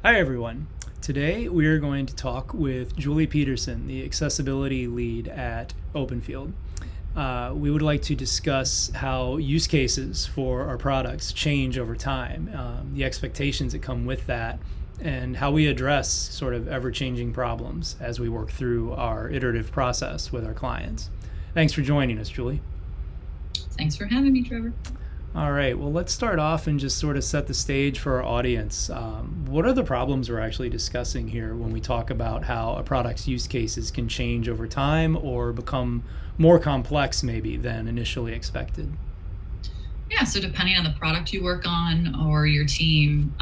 Hi, everyone. Today we are going to talk with Julee Peterson, the Accessibility Lead at Openfield. We would like to discuss how use cases for our products change over time, the expectations that come with that, and how we address sort of ever-changing problems as we work through our iterative process with our clients. Thanks for joining us, Julee. Thanks for having me, Trevor. All right, well, let's start off and just sort of set the stage for our audience. What are the problems we're actually discussing here when we talk about how a product's use cases can change over time or become more complex maybe than initially expected? Yeah, so depending on the product you work on or your team,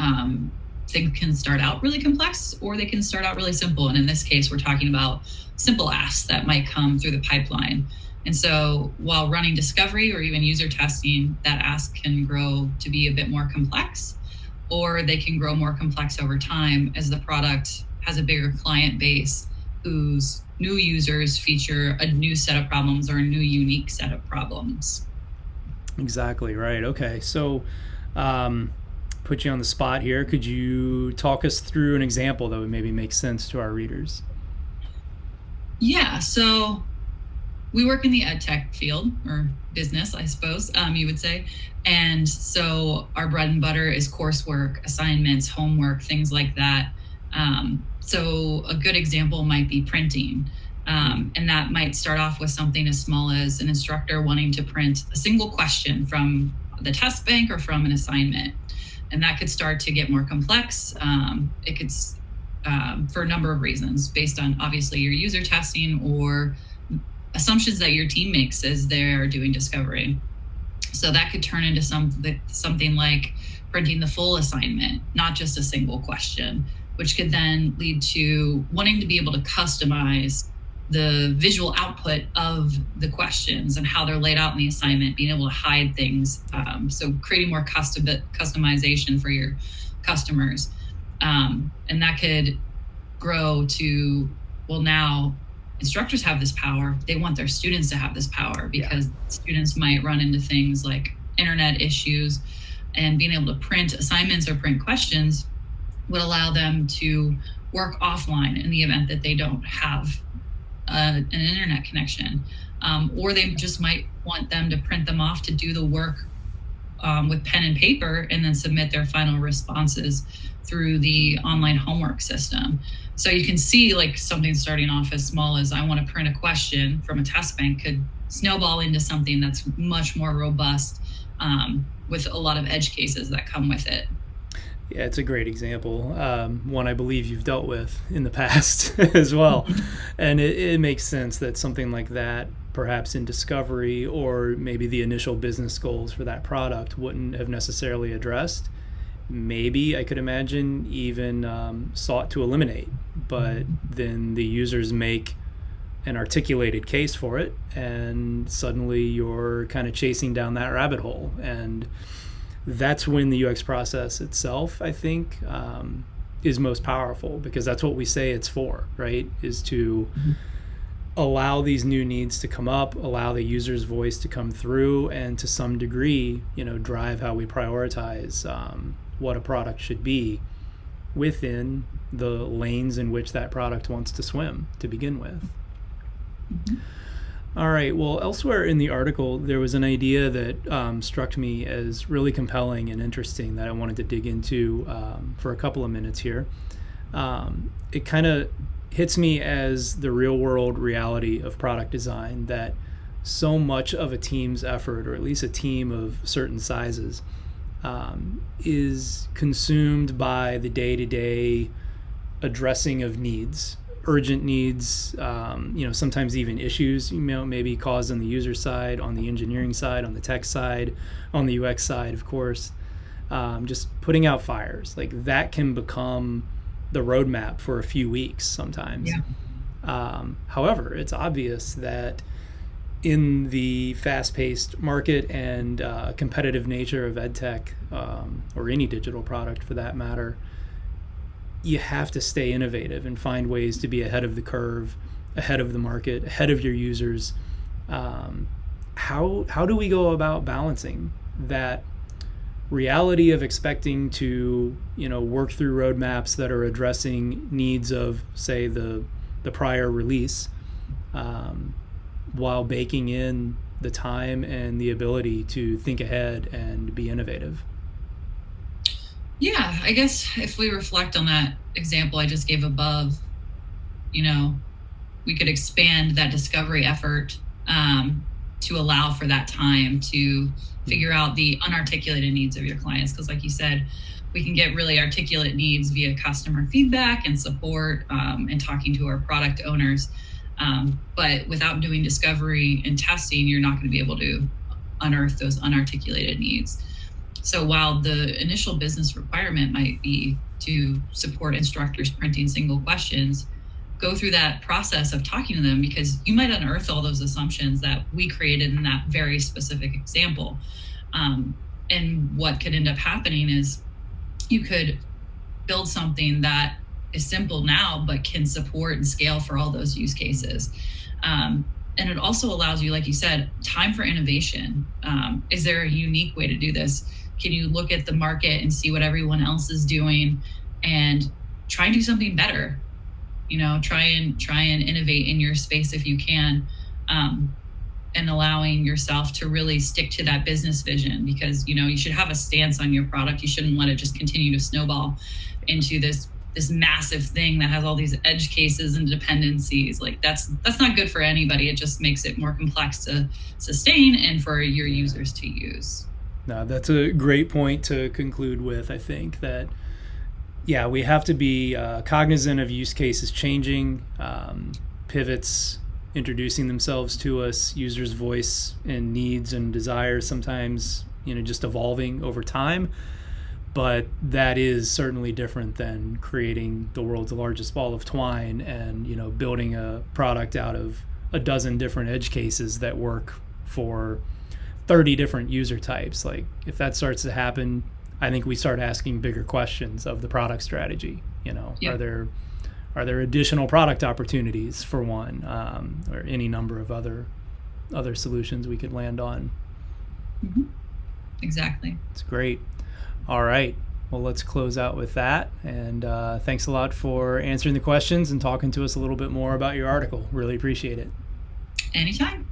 things can start out really complex or they can start out really simple. And in this case, we're talking about simple asks that might come through the pipeline. And so while running discovery or even user testing, that ask can grow to be a bit more complex, or they can grow more complex over time as the product has a bigger client base whose new users feature a new set of problems or a new unique set of problems. Exactly, right. Okay, so put you on the spot here. Could you talk us through an example that would maybe make sense to our readers? Yeah, so we work in the EdTech field or business, I suppose you would say. And so our bread and butter is coursework, assignments, homework, things like that. So a good example might be printing. And that might start off with something as small as an instructor wanting to print a single question from the test bank or from an assignment. And that could start to get more complex. It could, for a number of reasons, based on obviously your user testing or assumptions that your team makes as they're doing discovery. So that could turn into something like printing the full assignment, not just a single question, which could then lead to wanting to be able to customize the visual output of the questions and how they're laid out in the assignment, being able to hide things. So creating more customization for your customers. And that could grow to, well, now instructors have this power. They want their students to have this power because students might run into things like internet issues, and being able to print assignments or print questions would allow them to work offline in the event that they don't have an internet connection. Or they just might want them to print them off to do the work with pen and paper and then submit their final responses through the online homework system. So you can see like something starting off as small as I want to print a question from a test bank could snowball into something that's much more robust with a lot of edge cases that come with it. Yeah, it's a great example. One I believe you've dealt with in the past as well. And it makes sense that something like that, perhaps in discovery or maybe the initial business goals for that product, wouldn't have necessarily addressed. Maybe I could imagine even sought to eliminate, but then the users make an articulated case for it, and suddenly you're kind of chasing down that rabbit hole. And that's when the UX process itself, I think, is most powerful, because that's what we say it's for, right? Is to allow these new needs to come up, allow the user's voice to come through, and to some degree, drive how we prioritize what a product should be within the lanes in which that product wants to swim to begin with. All right, well, elsewhere in the article, there was an idea that struck me as really compelling and interesting that I wanted to dig into for a couple of minutes here. It kind of hits me as the real-world reality of product design, that so much of a team's effort, or at least a team of certain sizes, is consumed by the day-to-day addressing of needs, urgent needs, sometimes even issues, maybe caused on the user side, on the engineering side, on the tech side, on the UX side, of course. Just putting out fires, like that can become the roadmap for a few weeks sometimes. However, it's obvious that in the fast-paced market and competitive nature of EdTech, or any digital product for that matter, you have to stay innovative and find ways to be ahead of the curve, ahead of the market, ahead of your users. How do we go about balancing that reality of expecting to, work through roadmaps that are addressing needs of, say, the prior release, while baking in the time and the ability to think ahead and be innovative. Yeah, I guess if we reflect on that example I just gave above, we could expand that discovery effort to allow for that time to figure out the unarticulated needs of your clients. Because like you said, we can get really articulate needs via customer feedback and support, and talking to our product owners. But without doing discovery and testing, you're not going to be able to unearth those unarticulated needs. So while the initial business requirement might be to support instructors printing single questions, go through that process of talking to them, because you might unearth all those assumptions that we created in that very specific example. And what could end up happening is you could build something that is simple now, but can support and scale for all those use cases. And it also allows you, like you said, time for innovation. Is there a unique way to do this? Can you look at the market and see what everyone else is doing and try and do something better? Try and innovate in your space if you can, and allowing yourself to really stick to that business vision, because you should have a stance on your product. You shouldn't let it just continue to snowball into this massive thing that has all these edge cases and dependencies. Like that's not good for anybody. It just makes it more complex to sustain and for your users to use. No, that's a great point to conclude with. I think that, yeah, we have to be cognizant of use cases changing, pivots introducing themselves to us, users' voice and needs and desires sometimes, just evolving over time. But that is certainly different than creating the world's largest ball of twine and, building a product out of a dozen different edge cases that work for 30 different user types. Like, if that starts to happen, I think we start asking bigger questions of the product strategy. Yeah. Are there additional product opportunities for one, or any number of other solutions we could land on? Mm-hmm. Exactly. It's great. All right. Well, let's close out with that. And thanks a lot for answering the questions and talking to us a little bit more about your article. Really appreciate it. Anytime.